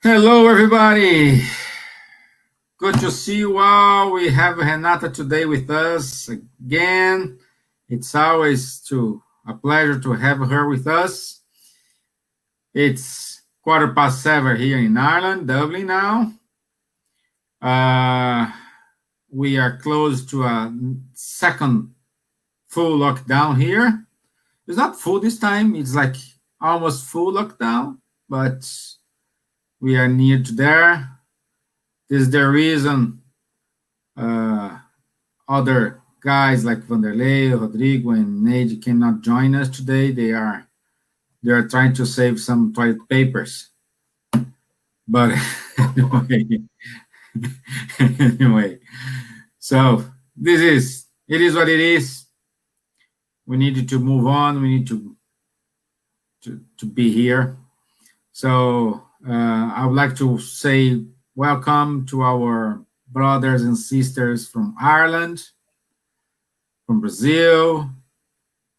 Hello, everybody. Good to see you all. We have Renata today with us again. It's always a pleasure to have her with us. It's 7:15 here in Ireland, Dublin now. Uh, we are close to a second full lockdown here. It's not full this time. It's like almost full lockdown, but we are near to there. This is the reason other guys like Vanderlei, Rodrigo, and Neide cannot join us today. They are trying to save some toilet papers. But anyway, anyway, so it is what it is. We need to move on. We need to be here. So I would like to say welcome to our brothers and sisters from Ireland, from Brazil,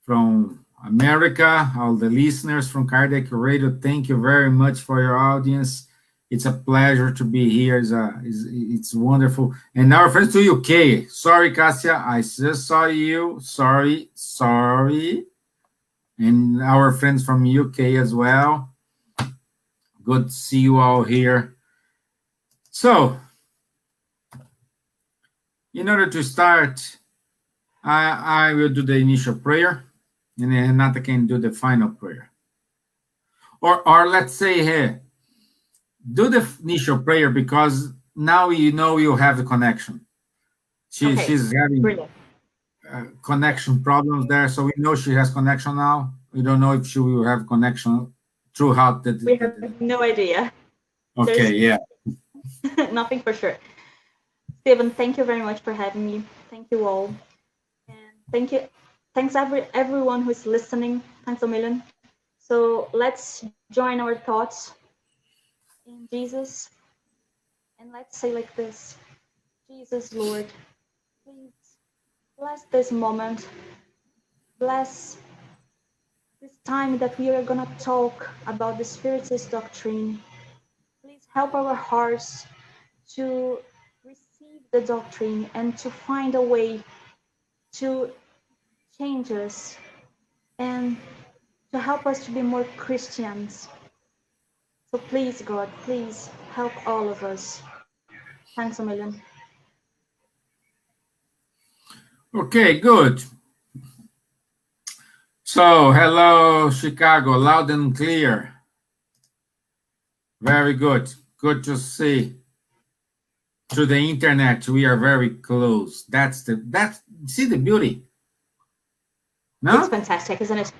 from America, all the listeners from Cardiac Radio. Thank you very much for your audience. It's a pleasure to be here. It's wonderful. And our friends to UK. Sorry, Cassia, I just saw you. Sorry. And our friends from UK as well. Good to see you all here. So, in order to start, I will do the initial prayer, and then Renata can do the final prayer. Or let's say here, do the initial prayer because now you know you have the connection. She's having connection problems there, so we know she has connection now. We don't know if she will have connection throughout the. We have no idea. Okay, yeah. Nothing for sure. Stephen, thank you very much for having me. Thank you all. And thanks everyone who's listening. Thanks a million. So let's join our thoughts in Jesus. And let's say like this, Jesus, Lord, please bless this moment. Bless this time that we are going to talk about the Spiritist doctrine. Please help our hearts to receive the doctrine and to find a way to change us and to help us to be more Christians. So please, God, please help all of us. Thanks a million. Okay, good. So, hello, Chicago, loud and clear. Very good. Good to see. Through the internet, we are very close. See the beauty. No? It's fantastic, isn't it?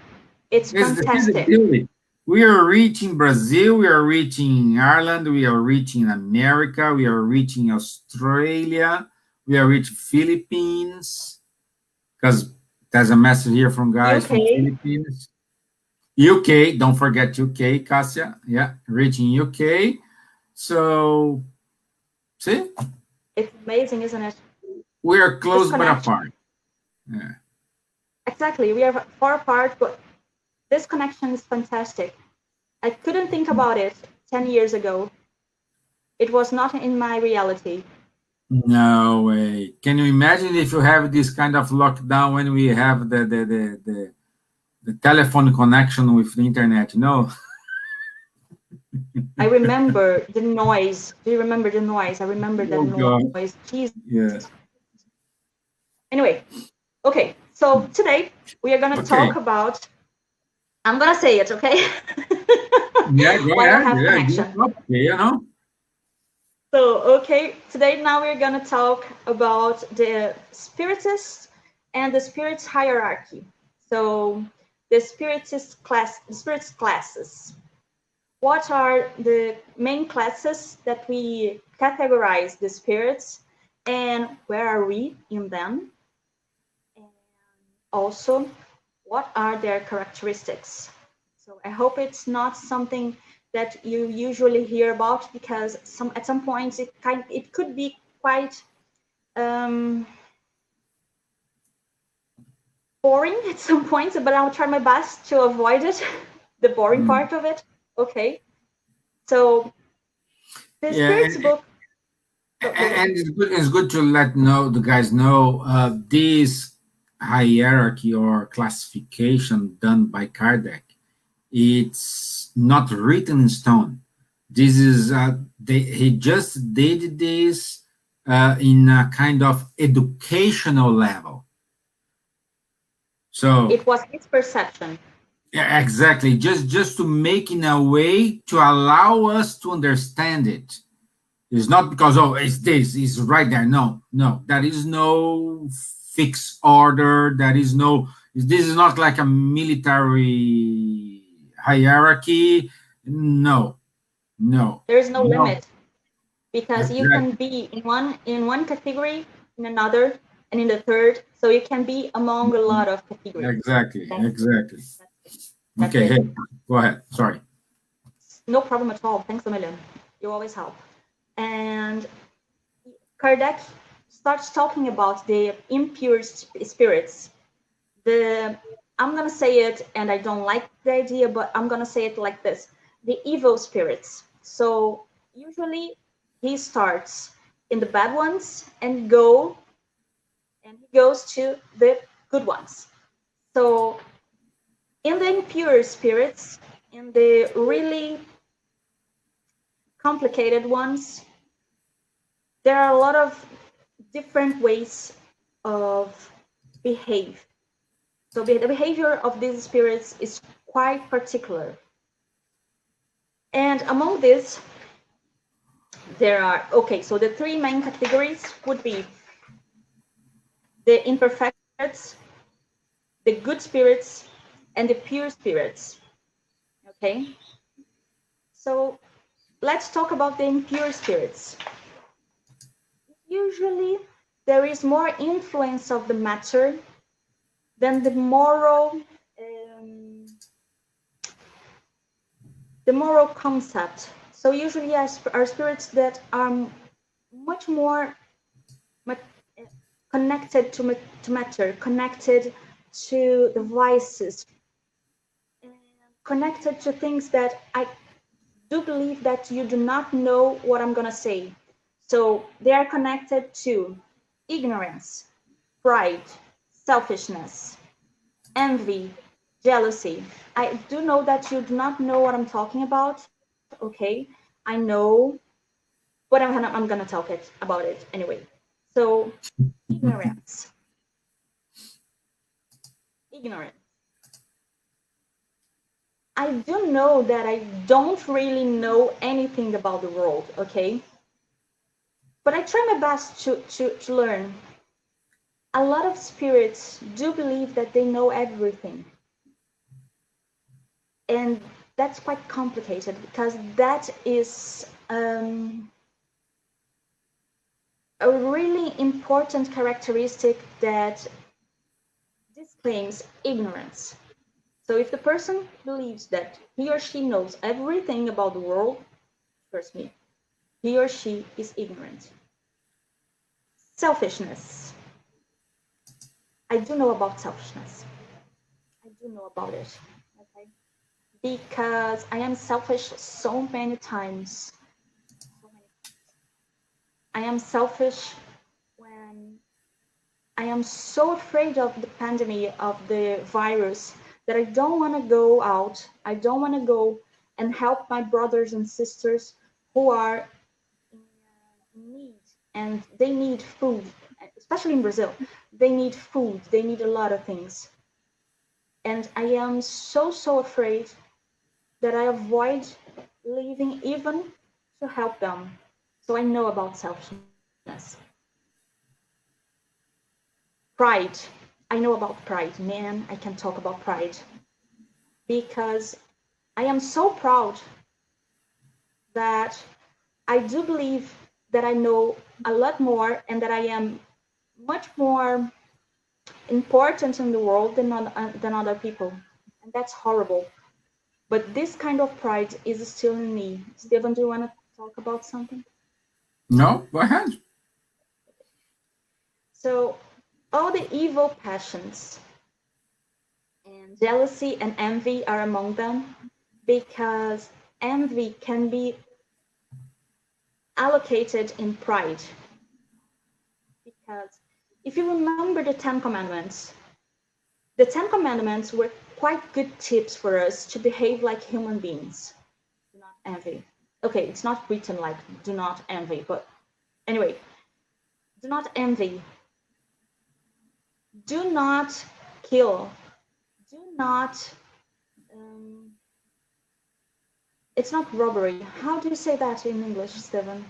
It's fantastic. The beauty. We are reaching Brazil, we are reaching Ireland, we are reaching America, we are reaching Australia, we are reaching Philippines, because there's a message here from guys from Philippines. UK, don't forget UK, Cassia. Yeah, reaching UK. So, see? It's amazing, isn't it? We are close but apart. Yeah. Exactly. We are far apart, but this connection is fantastic. I couldn't think about it 10 years ago. It was not in my reality. No way. Can you imagine if you have this kind of lockdown when we have the telephone connection with the internet, you know? I remember the noise. Do you remember the noise? I remember that noise. Jesus. Yeah. Anyway, okay. So today we are going to talk about, I'm going to say it, okay? Yeah, go Why ahead. I have connection. Okay, you know. So, okay, today now we're going to talk about the Spiritists and the Spirits hierarchy. So, the Spirits classes. What are the main classes that we categorize the spirits, and where are we in them? And also, what are their characteristics? So I hope it's not something that you usually hear about, because at some points it could be quite boring at some points, but I'll try my best to avoid it, the boring part of it. Okay, so The Yeah, spirits book. Go ahead. and it's good to let the guys know this hierarchy or classification done by Kardec. It's not written in stone. This is he just did this in a kind of educational level. So It was his perception. yeah, exactly, just to make in a way to allow us to understand it. It's not because oh it's this, it's right there. No, no, there is no fixed order. There is no. This is not like a military hierarchy. No, no, There is no no. limit because you can Exactly, be in one category, in another, and in the third. So you can be among a lot of categories. exactly, Okay, exactly. that's it. That's Okay, it. hey, go ahead. Sorry. No problem at all. Thanks a million. You always help. And Kardec starts talking about the impure spirits. The I'm gonna say it, and I don't like the idea, but I'm gonna say it like this: the evil spirits. So usually he starts in the bad ones and he goes to the good ones. So in the impure spirits, in the really complicated ones, there are a lot of different ways of behave. So the behavior of these spirits is quite particular. And among these, there are, okay, so the three main categories would be the imperfect spirits, the good spirits, and the pure spirits. Okay, so let's talk about the impure spirits. Usually, there is more influence of the matter than um, the moral concept. So usually, are spirits that are much more connected to matter, connected to the vices, and connected to things that I do believe that you do not know what I'm gonna say. So they are connected to ignorance, pride, selfishness, envy, jealousy. I do know that you do not know what I'm talking about. Okay, I know, but I'm gonna talk about it anyway. So ignorance, ignorance. I do know that I don't really know anything about the world, okay? But I try my best to learn. A lot of spirits do believe that they know everything. And that's quite complicated because that is a really important characteristic that disclaims ignorance. So if the person believes that he or she knows everything about the world, trust me, he or she is ignorant. Selfishness. I do know about selfishness. I do know about it. Okay. Because I am selfish so many times. So many times. I am selfish when I am so afraid of the pandemic, of the virus, that I don't want to go out. I don't want to go and help my brothers and sisters who are in need and they need food, especially in Brazil. They need food, they need a lot of things. And I am so afraid that I avoid leaving even to help them. So I know about selfishness. Pride. I know about pride. Man, I can talk about pride because I am so proud that I do believe that I know a lot more and that I am much more important in the world than other people. And that's horrible. But this kind of pride is still in me. Stephen, do you want to talk about something? No, go ahead. So, all the evil passions and jealousy and envy are among them because envy can be allocated in pride. Because if you remember the 10 Commandments, the 10 Commandments were quite good tips for us to behave like human beings. Do not envy. Okay, it's not written like do not envy, but anyway, do not envy. Do not kill. Do not, it's not robbery. How do you say that in English, Stephen?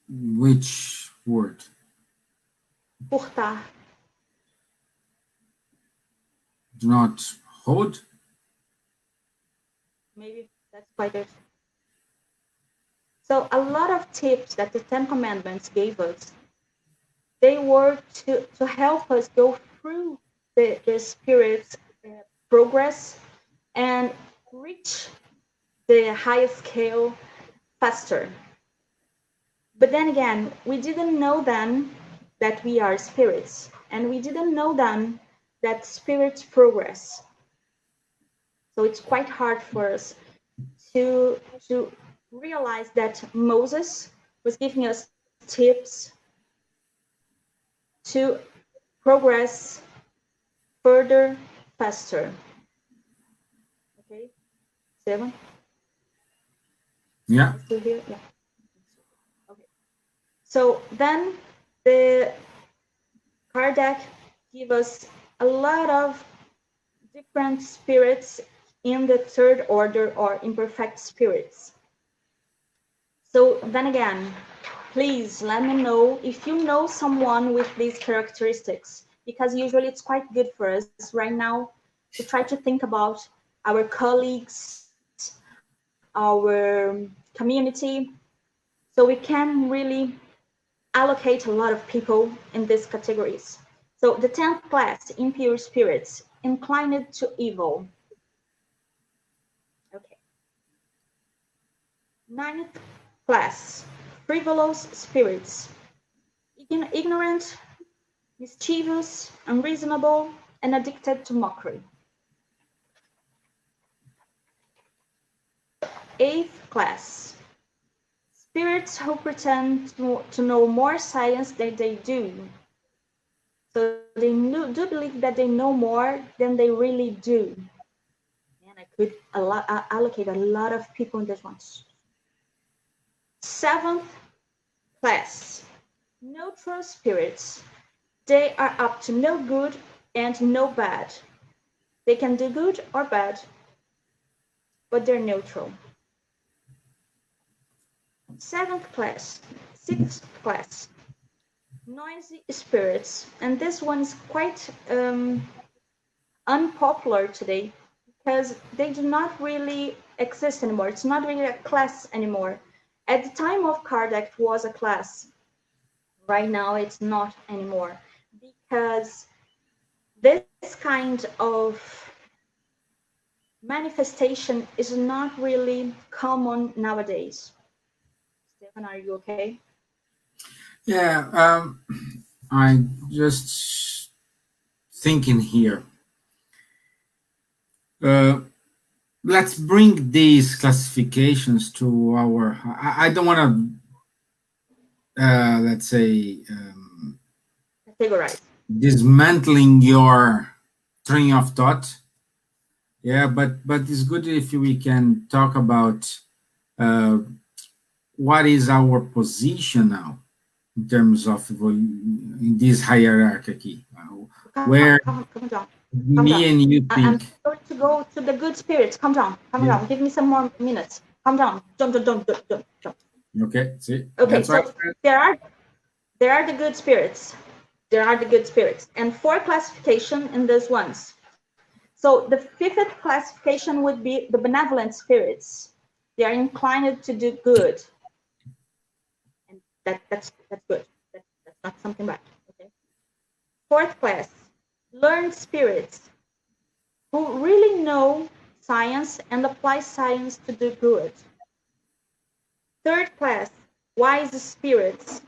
Which word? Furtar. Do not hold? Maybe that's quite it. So a lot of tips that the 10 Commandments gave us, they were to help us go through the Spirit's progress and reach the highest scale faster. But then again, we didn't know then that we are spirits, and we didn't know then that spirits progress. So it's quite hard for us to realize that Moses was giving us tips to progress further, faster. Okay, 7. Yeah. Still here? Yeah. Okay. So then the Kardec give us a lot of different spirits in the third order or imperfect spirits. So then again, please let me know if you know someone with these characteristics, because usually it's quite good for us right now to try to think about our colleagues, our community, so we can really allocate a lot of people in these categories. So the 10th class, impure spirits, inclined to evil. Okay. 9th class, frivolous spirits, ignorant, mischievous, unreasonable, and addicted to mockery. 8th class, spirits who pretend to know more science than they do. So they do believe that they know more than they really do. And I could allocate a lot of people in this one. 7th class, neutral spirits. They are up to no good and no bad. They can do good or bad, but they're neutral. 7th class, 6th class, noisy spirits. And this one's quite unpopular today because they do not really exist anymore. It's not really a class anymore. At the time of Kardec, it was a class. Right now, it's not anymore because this kind of manifestation is not really common nowadays. Stefan, are you okay? Yeah. I just thinking here. Let's bring these classifications to our. I don't want to, let's say, Categorize. dismantling your train of thought. Yeah, but it's good if we can talk about what is our position now in terms of in this hierarchy, where Calm down. me and you I'm think. going to go to the good spirits. Calm down. Yeah. Give me some more minutes. Calm down. Don't. Okay, see, Okay, that's why. so there are the good spirits. There are the good spirits, and 4 classification in those ones. So the 5th classification would be the benevolent spirits. They are inclined to do good, and that's good. That's not something bad. Okay. 4th class, learned spirits who really know science and apply science to do good. 3rd class, wise spirits,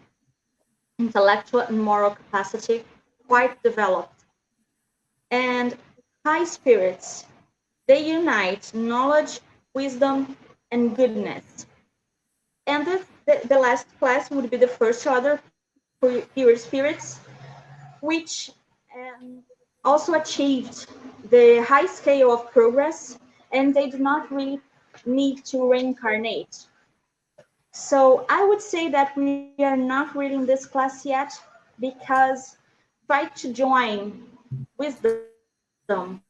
intellectual and moral capacity quite developed. And high spirits, they unite knowledge, wisdom, and goodness. And the last class would be the first order, pure spirits, which also achieved the high scale of progress, and they do not really need to reincarnate. So I would say that we are not really in this class yet because try to join wisdom,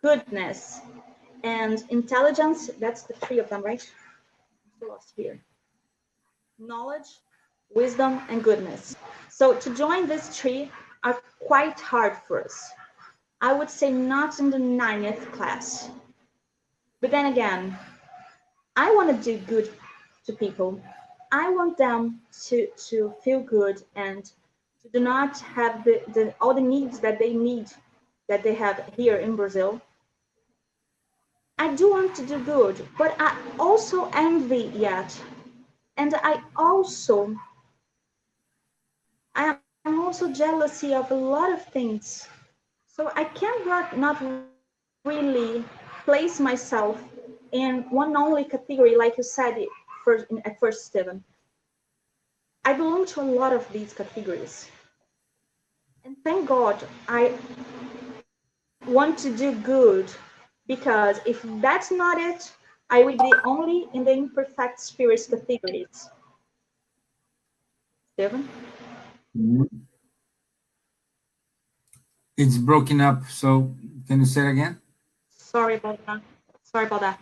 goodness, and intelligence. That's the three of them, right? I'm so lost here. Knowledge, wisdom, and goodness. So to join these three are quite hard for us. I would say not in the 9th class. But then again, I want to do good to people. I want them to feel good and to do not have all the needs that they need that they have here in Brazil. I do want to do good, but I also envy yet. And I am also jealousy of a lot of things. So I cannot not really place myself in one only category, like you said at first, Stephen. I belong to a lot of these categories. And thank God I want to do good because if that's not it, I will be only in the imperfect spirits categories. Stephen? Mhm. It's broken up. So can you say it again? Sorry about that. Sorry about that.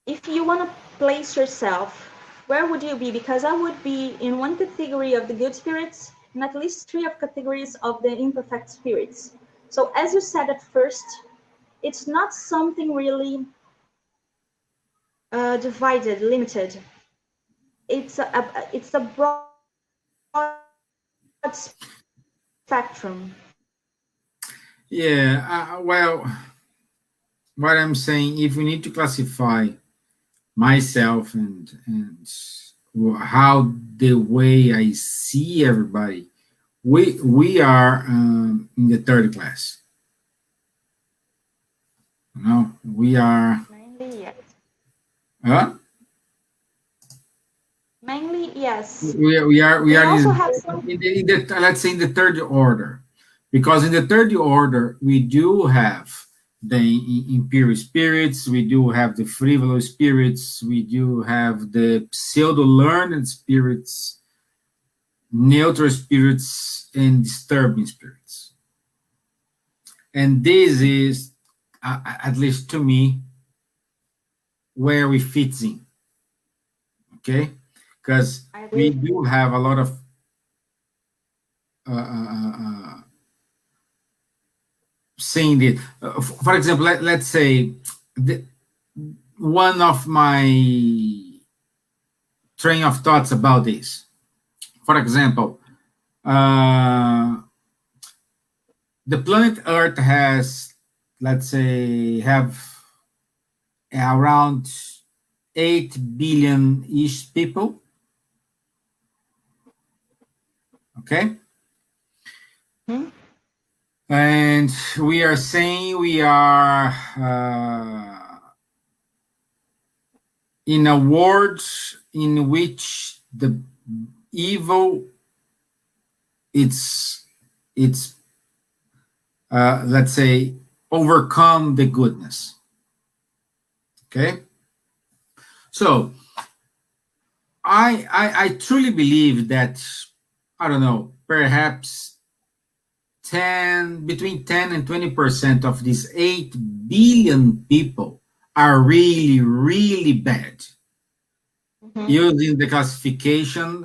If you want to place yourself, where would you be? Because I would be in one category of the good spirits and at least three of categories of the imperfect spirits. So as you said at first, it's not something really divided, limited. It's a broad spectrum. Yeah. Well, what I'm saying, if we need to classify myself and how the way I see everybody, we are in the third class. We are. Mainly, yes. Huh? Mainly, yes. We We are also have some. in the let's say in the third order, because in the third order we do have the imperial spirits, we do have the frivolous spirits, we do have the pseudo learned spirits, neutral spirits, and disturbing spirits. And this is, at least to me, where we fit in. Okay, because I agree we with do you. have a lot of uh, uh, uh, saying it. For example, let's say the, one of my train of thoughts about this. For example, uh, the planet Earth has, let's say, have around 8 billion ish people. Okay, Hmm. and we are saying we are in a world in which the evil it's let's say overcome the goodness. Okay, so I truly believe that, I don't know, perhaps 10 between 10 and 20% of these 8 billion people are really really bad. Hmm. Using the classification,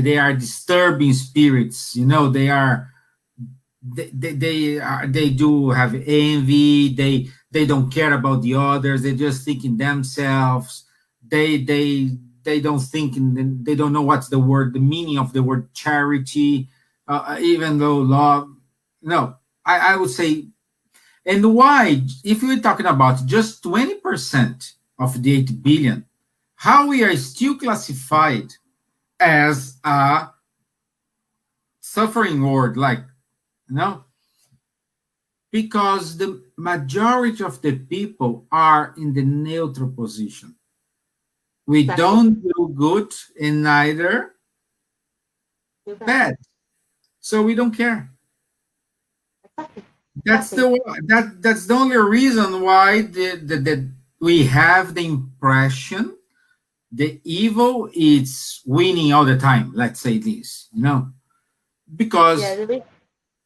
they are disturbing spirits. They are they do have envy. They don't care about the others. They just think in themselves. They don't think they don't know what's the meaning of the word charity, even though love. No, I would say. And why, if we're talking about just 20% of the 8 billion, how we are still classified as a suffering word, like, you know because the majority of the people are in the neutral position. We Exactly. don't do good and neither Do bad. bad. So we don't care. Exactly. That's Exactly. that's the only reason why the we have the impression the evil is winning all the time. Let's say this, Yeah. because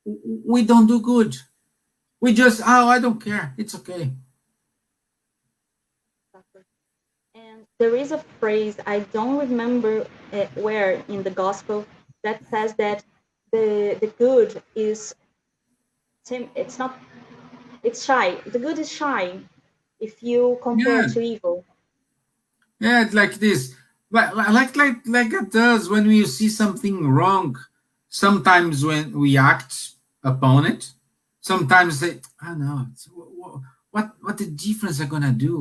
we don't do good. We just, oh, I don't care. It's okay. Exactly. And there is a phrase, I don't remember where in the gospel, that says that the good is it's not, it's shy. The good is shy if you compare Yeah, to evil. yeah, it's like this. Like it does when we see something wrong. Sometimes when we act upon it, sometimes they, I don't know. What the difference are gonna do?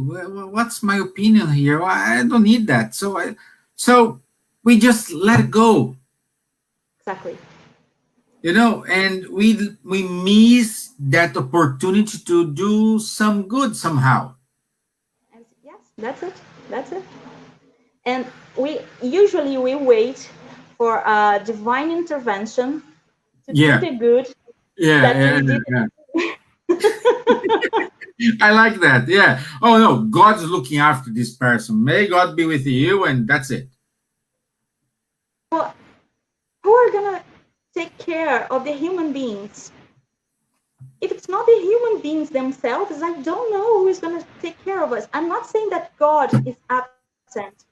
What's my opinion here? I don't need that. So we just let it go, Exactly. and we miss that opportunity to do some good somehow. And yes, that's it. That's it. And we usually we wait for a divine intervention to do Yeah, the good yeah, that yeah, we did. yeah. I like that. Yeah. Oh no, God's looking after this person. May God be with you, and that's it. Well, who are gonna take care of the human beings? If it's not the human beings themselves, I don't know who is gonna take care of us. I'm not saying that God is absent.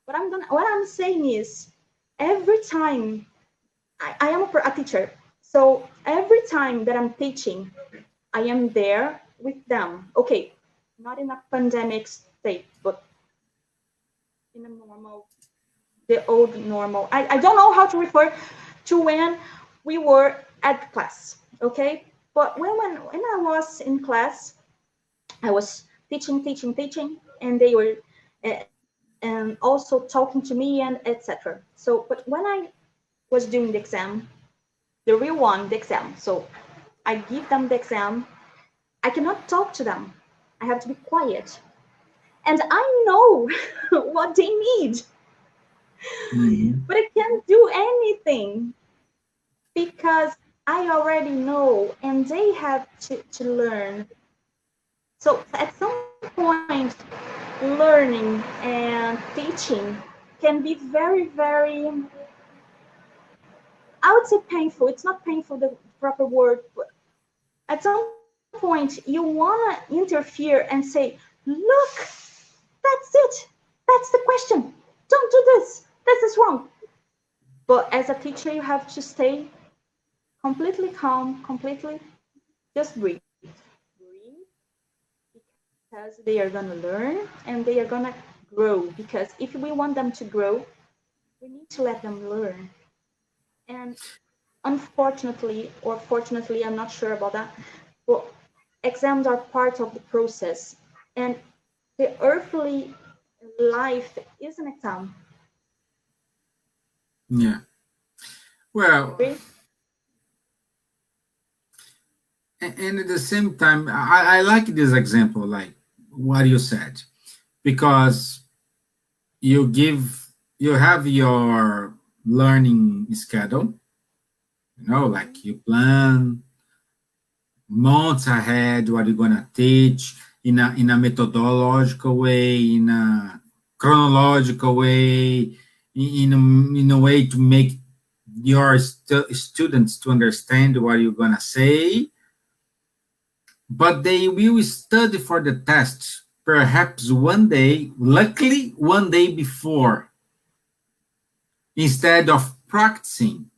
What I'm saying is every time I am a teacher, so every time that I'm teaching, I am there with them. Okay, not in a pandemic state, but in a normal, the old normal. I don't know how to refer to when we were at class. Okay, but when I was in class, I was teaching, and they were and also talking to me and etc. So, but when I was doing the exam, the real one, the exam. So I give them the exam. I cannot talk to them. I have to be quiet, and I know what they need, Mhm. but I can't do anything because I already know, and they have to learn. So at some point, learning and teaching can be very, very, I would say painful. It's not painful, the proper word, but at some point you want to interfere and say, look, that's it. That's the question. Don't do this. This is wrong. But as a teacher, you have to stay completely calm, completely just breathe. Breathe because they are going to learn and they are going to grow. Because if we want them to grow, we need to let them learn. And unfortunately, or fortunately, I'm not sure about that, but exams are part of the process. And the earthly life is an exam. Yeah. Well, Agree? and at the same time, I like this example, like what you said, because you give you have your learning schedule, like you plan months ahead what you're gonna teach in a methodological way, in a chronological way, in a way to make your students to understand what you're gonna say, but they will study for the test perhaps one day, luckily one day before, instead of practicing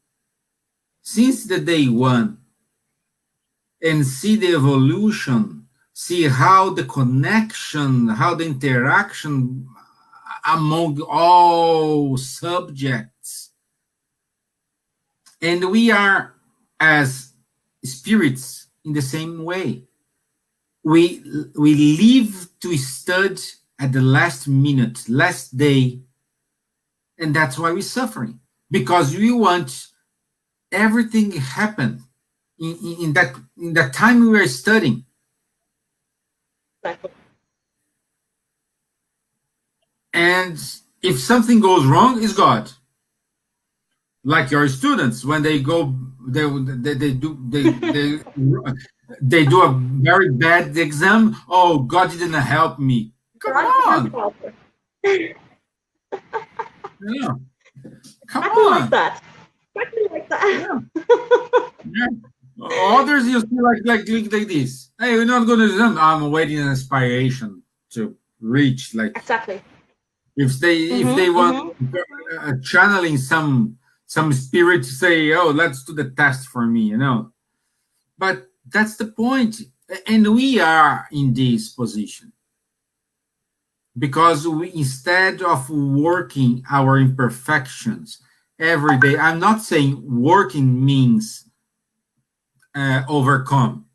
since the day one and see the evolution, see how the connection, how the interaction among all subjects. And we are, as spirits, in the same way. We, we live to study at the last minute, last day, and that's why we're suffering. Because we want everything happen in that time we were studying. Exactly. And if something goes wrong, it's God. Like your students, when they go, they do a very bad exam. Oh, God didn't help me. Come God didn't on, help her. yeah, come Exactly like on, that. Exactly like that. yeah, yeah. Others you see like this. Hey, we're not going to exam. I'm waiting an inspiration to reach. Like Exactly. if they want Mm-hmm. channeling some spirit to say, oh, let's do the test for me, But that's the point. And we are in this position because we, instead of working our imperfections every day, I'm not saying working means overcome.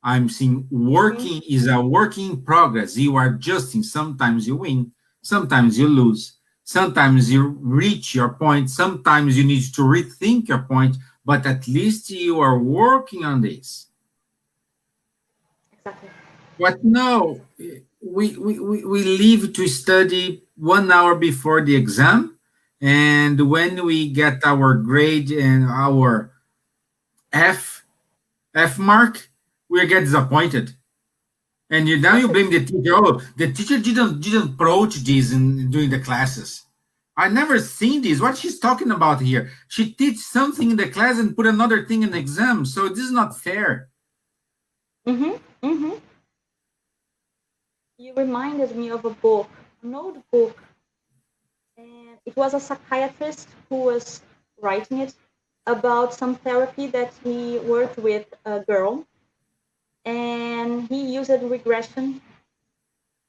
I'm saying Mm-hmm. working is a work in progress. You are adjusting. Sometimes you win, sometimes you lose. Sometimes you reach your point. Sometimes you need to rethink your point, but at least you are working on this. Exactly. But no, we leave to study 1 hour before the exam. And when we get our grade and our F, F mark, we get disappointed. And now you That's it. blame the teacher. Oh, the teacher didn't approach this during the classes. I never seen this. What she's talking about here? She teach something in the class and put another thing in the exam. So this is not fair. Mm-hmm. Mm-hmm. You reminded me of a book, a notebook, and it was a psychiatrist who was writing it about some therapy that he worked with a girl, and he used regression,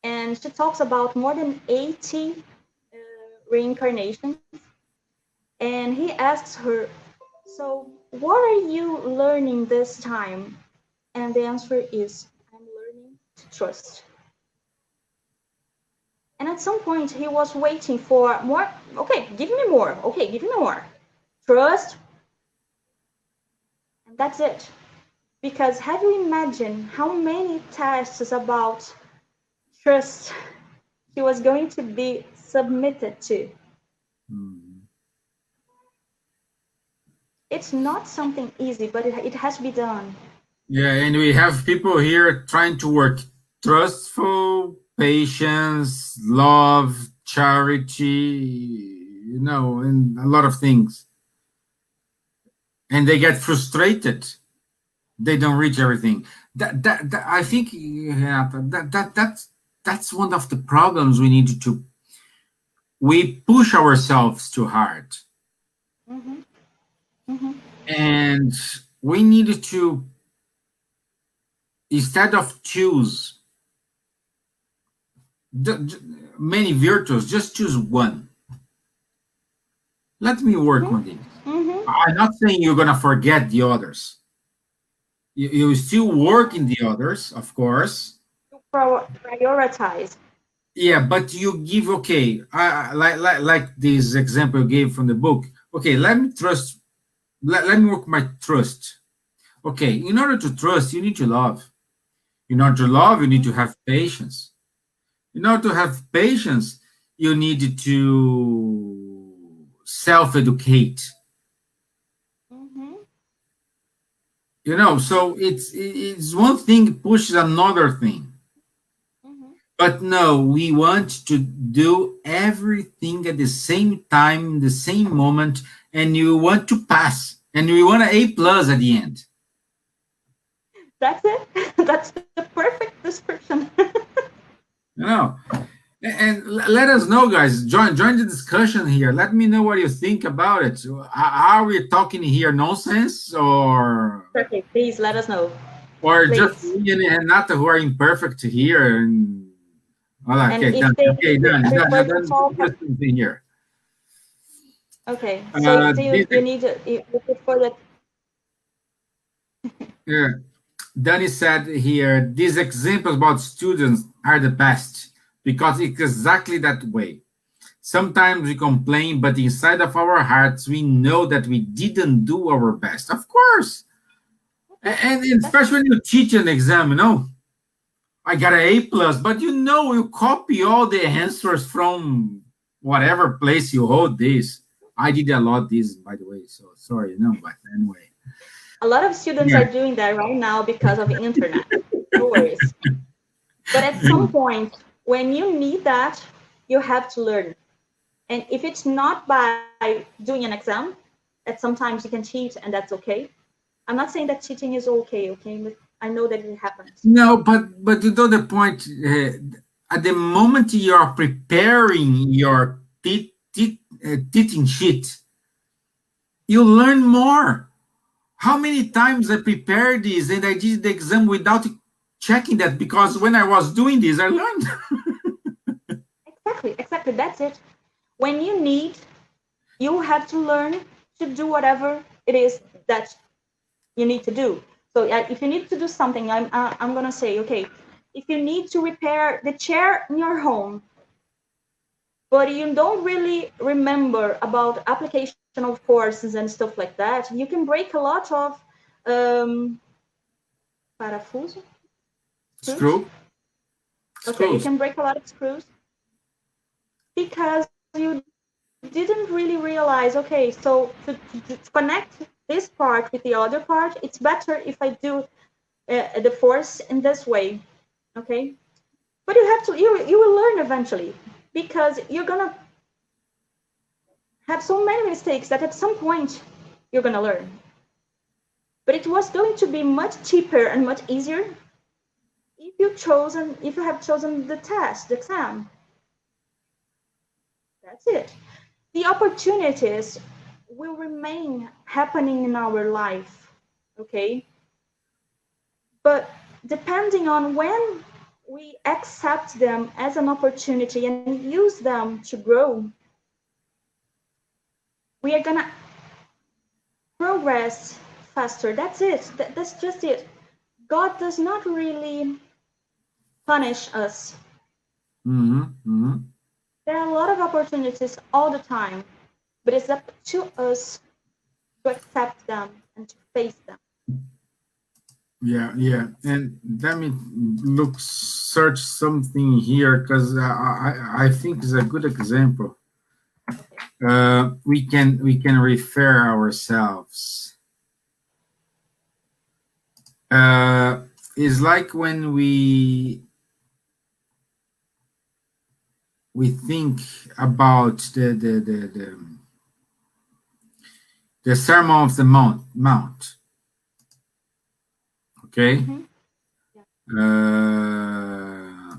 and she talks about more than 80 reincarnations, and he asks her, so what are you learning this time? And the answer is, I'm learning to trust. And at some point, he was waiting for more. Okay, give me more. Okay, give me more. Trust, and that's it. Because have you imagined how many tests about trust he was going to be submitted to? Mhm. It's not something easy, but it has to be done. Yeah, and we have people here trying to work trustful, patience, love, charity, and a lot of things. And they get frustrated. They don't reach everything. That I think, yeah, that's one of the problems we need to. We push ourselves too hard, Mm-hmm. Mm-hmm. and we need to, instead of choose many virtues, just choose one. Let me work on this. Mm-hmm. Mm-hmm. I'm not saying you're gonna forget the others. You still work in the others, of course. To prioritize. Yeah, but you give, okay. Like this example you gave from the book. Okay, let me trust. Let me work my trust. Okay, in order to trust, you need to love. In order to love, you need to have patience. In order to have patience, you need to self-educate. Mm-hmm. So it's one thing pushes another thing. Mm-hmm. But no, we want to do everything at the same time, the same moment, and you want to pass, and we want an A plus at the end. That's it. That's the perfect description. You know, and let us know, guys. Join the discussion here. Let me know what you think about it. Are we talking here nonsense, Okay, please let us know. or just Please. me and Renata who are imperfect here? And well, And okay, if done. they Okay, done. prefer to Done. talk, Just here. okay. So do This you need you prefer that? Yeah. Danny said here, these examples about students are the best because it's exactly that way. Sometimes we complain, but inside of our hearts, we know that we didn't do our best. Of course. And That's especially when you teach an exam, I got an A plus, but you copy all the answers from. whatever place you hold this. I did a lot this, by the way, so sorry, no, but anyway. A lot of students Yeah. are doing that right now because of the internet. No worries. But at some point, when you need that, you have to learn. And if it's not by doing an exam, that sometimes you can cheat and that's okay. I'm not saying that cheating is okay, okay? But I know that it happens. No, but you know the point. At the moment you are preparing your teaching sheet, you learn more. How many times I prepared this and I did the exam without checking that, because when I was doing this, I learned. Exactly, exactly. That's it. When you need, you have to learn to do whatever it is that you need to do. So if you need to do something, I'm gonna say, okay, if you need to repair the chair in your home, but you don't really remember about application of forces and stuff like that, you can break a lot of um, parafuso, screws. Screw, Okay, you screws. can break a lot of screws because you didn't really realize, okay, so to connect this part with the other part, it's better if I do the force in this way, okay? But you will learn eventually because you're gonna have so many mistakes that at some point you're gonna learn. But it was going to be much cheaper and much easier if you have chosen the test, the exam. That's it. The opportunities will remain happening in our life, okay? But depending on when we accept them as an opportunity and use them to grow, we are gonna progress faster. That's it. That's just it. God does not really punish us. Mm-hmm, mm-hmm. There are a lot of opportunities all the time, but it's up to us to accept them and to face them. Yeah, yeah. And let me search something here, because I think it's a good example. Okay. We can refer ourselves. It's like when we think about the Sermon of the Mount. Okay. Mm-hmm. Yeah. Uh,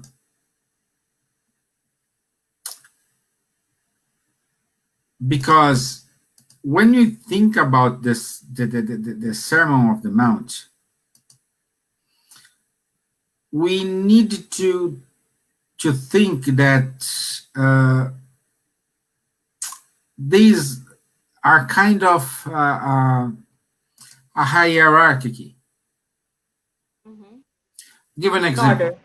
because when you think about this, the Sermon of the Mount, we need to think that these are kind of a hierarchy. Mm-hmm. Give an In example. order.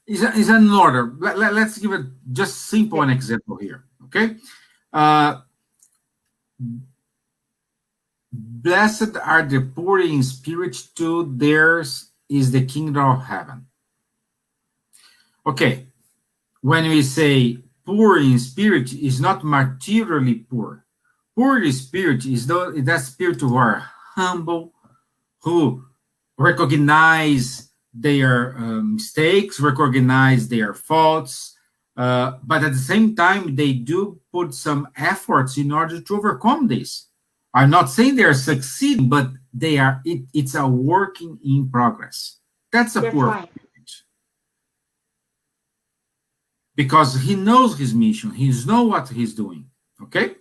Is an order. Let's give it just simple Yeah. an example here. Okay. Uh, Blessed are the poor in spirit, to theirs is the kingdom of heaven. Okay, when we say poor in spirit, is not materially poor. Poor in spirit is that spirit who are humble, who recognize their mistakes, recognize their faults, but at the same time, they do put some efforts in order to overcome this. I'm not saying they are succeeding, but they are. It's a working in progress. That's a They're poor trying. spirit, because he knows his mission. He knows what he's doing. Okay.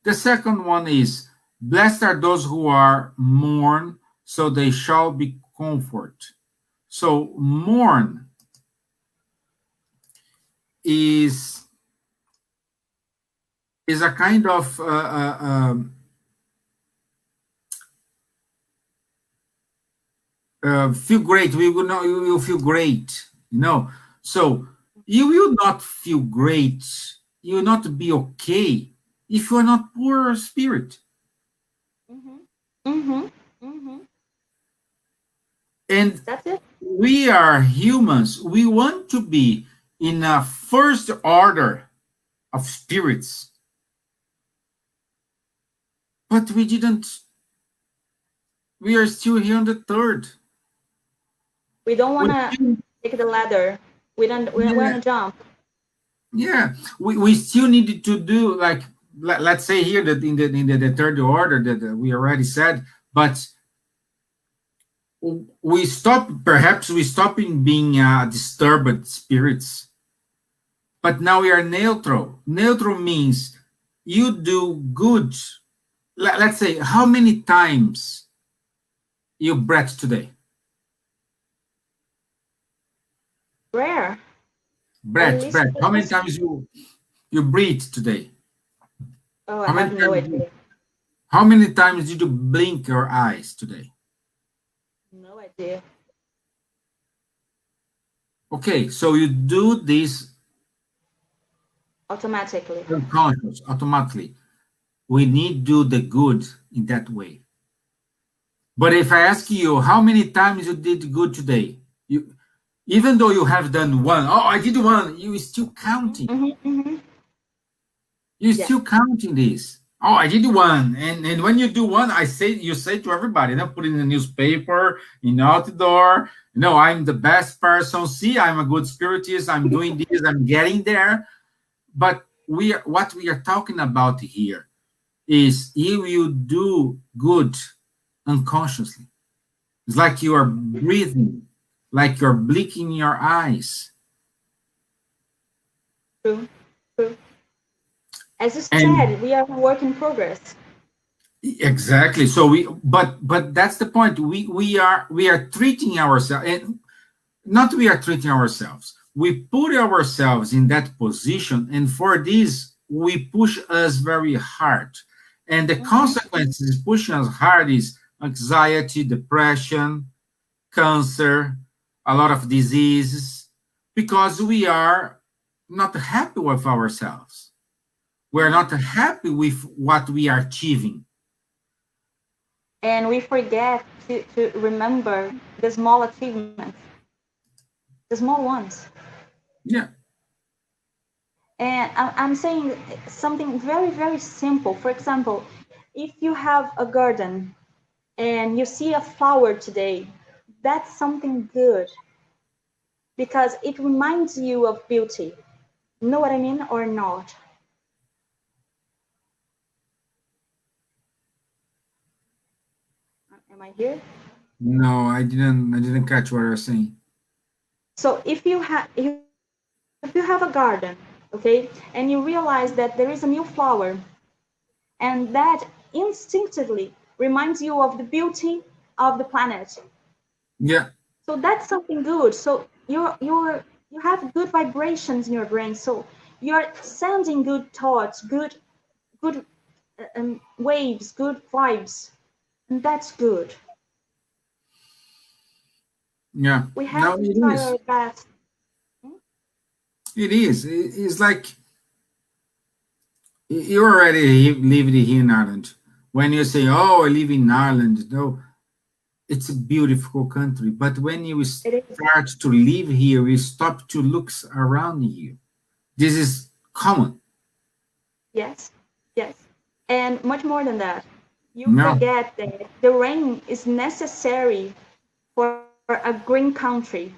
The second one is, blessed are those who are mourn, so they shall be comfort. So mourn is a kind of feel great. We will know you will feel great. So you will not feel great. You will not be okay if you are not poor spirit. Mm-hmm. Mm-hmm. Mm-hmm. And That's it. we are humans. We want to be in a first order of spirits. But we didn't, we are still here on the third. We don't want We to still, take the ladder. We want yeah, to jump. yeah. We still needed to do like, let's say here that in the third order that we already said, but we stop, perhaps we stop in being disturbed spirits, but now we are neutral. Neutral means you do good. Let's say, how many times you breathe today? Rare. At Breath, least breath. How many times you breathe today? Oh, I How many have no times idea. how many times did you blink your eyes today? No idea. Okay, so you do this Automatically. unconscious, automatically. We need to do the good in that way. But if I ask you how many times you did good today, you, even though you have done one, oh, I did one, you still counting. You're Yeah. still counting this. Oh, I did one, and when you do one, you say to everybody, put it in the newspaper, in outdoor. I'm the best person. See, I'm a good spiritist. I'm doing this. I'm getting there. But what we are talking about here is if you do good unconsciously. It's like you are breathing, like you're blinking your eyes. True. True. As you And said, we are a work in progress. exactly. So but that's the point. We are treating ourselves, and not we are treating ourselves. We put ourselves in that position, and for this we push us very hard. And the consequences pushing us hard is anxiety, depression, cancer, a lot of diseases, because we are not happy with ourselves. We're not happy with what we are achieving. And we forget to remember the small achievements, the small ones. Yeah. And I'm saying something very, very simple. For example, if you have a garden and you see a flower today, that's something good because it reminds you of beauty. You know what I mean or not? Am I here? No, I didn't catch what you're saying. So if you have a garden, okay, and you realize that there is a new flower, and that instinctively reminds you of the beauty of the planet. Yeah. So that's something good. So you have good vibrations in your brain. So you're sending good thoughts, good waves, good vibes, and that's good. Yeah. We No, have to it try is. our best. It is. It's like you already lived here in Ireland. When you say, "Oh, I live in Ireland," no, it's a beautiful country. But when you It is. start to live here, you stop to look around you. This is common. Yes, yes. And much more than that, you No. forget that the rain is necessary for a green country.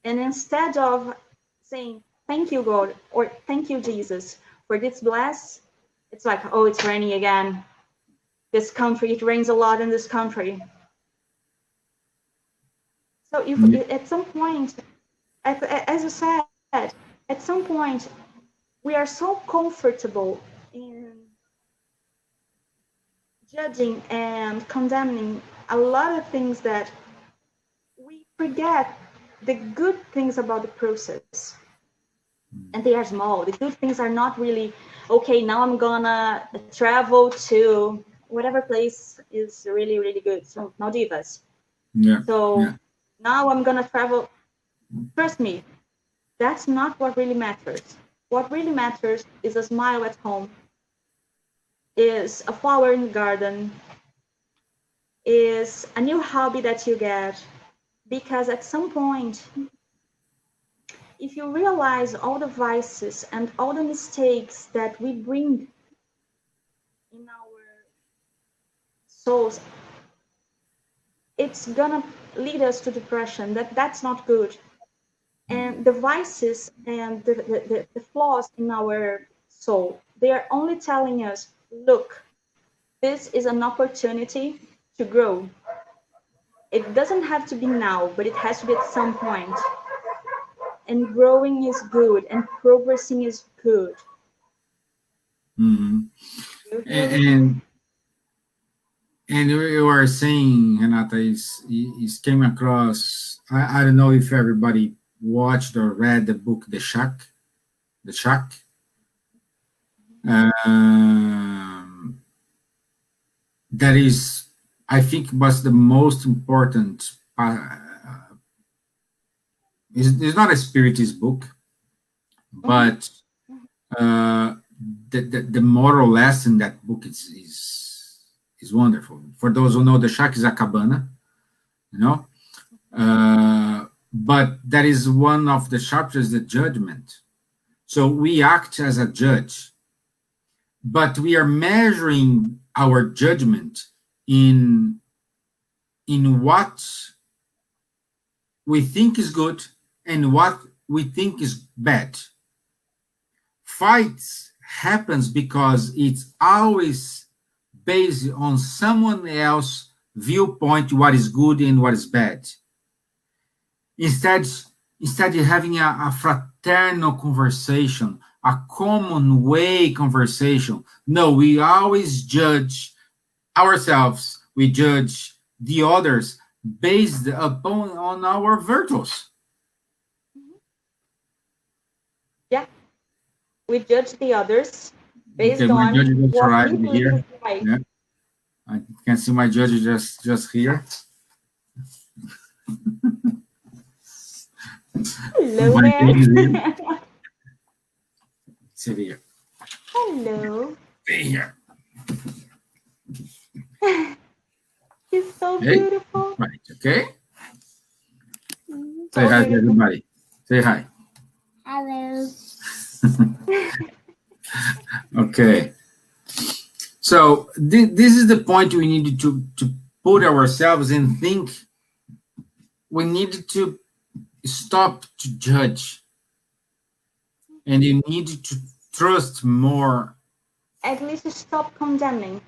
And instead of saying, thank you, God, or thank you, Jesus, for this bless, it's like, oh, it's raining again. This country, it rains a lot in this country. So if Yeah. at some point, as you said, at some point, we are so comfortable in judging and condemning a lot of things that we forget the good things about the process. And they are small. The good things are not really, okay, now I'm gonna travel to whatever place is really, really good. So Maldivas. Yeah. So Yeah. now I'm gonna travel. Trust me, that's not what really matters. What really matters is a smile at home, is a flower in the garden, is a new hobby that you get. Because at some point, if you realize all the vices and all the mistakes that we bring in our souls, it's gonna lead us to depression. That's not good. And the vices and the flaws in our soul, they are only telling us, look, this is an opportunity to grow. It doesn't have to be now, but it has to be at some point. And growing is good, and progressing is good. Mhm. You hear me? And you were saying, Renata, is came across. I don't know if everybody watched or read the book The Shack. The Shack. Um, that is, I think, was the most important. It's not a spiritist book, Mm-hmm. but uh, the moral lesson that book is wonderful. For those who know, the shack is a cabana, you know. But that is one of the chapters, the judgment. So we act as a judge, but we are measuring our judgment in what we think is good and what we think is bad. Fights happens because it's always based on someone else viewpoint what is good and what is bad. Instead, of having a fraternal conversation, a common way conversation, no, we always judge ourselves, we judge the others based upon on our virtues. Yeah, we judge the others Okay, based my on judge just what we arrived believe is here. right. Yeah, I can see my judge just here. Hello My there. judge is here. Sit here. Hello. Stay here. He's so Hey, beautiful. right. Okay. Say So hi to beautiful. everybody. Say hi. Hello. Okay. So this is the point we needed to put ourselves and think. We needed to stop to judge, and you need to trust more. At least stop condemning.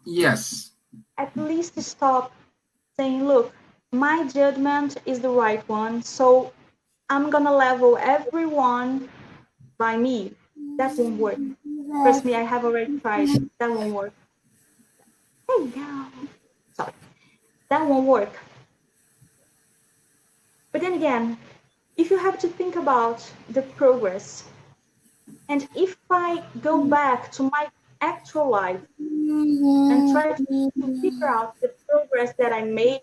Yes. At least stop saying, look, my judgment is the right one, so I'm gonna level everyone by me. That won't work. Trust me, I have already tried. That won't work. Hey, no. Sorry. That won't work. But then again, if you have to think about the progress, and if I go back to my actual life and try to figure out the progress that I made,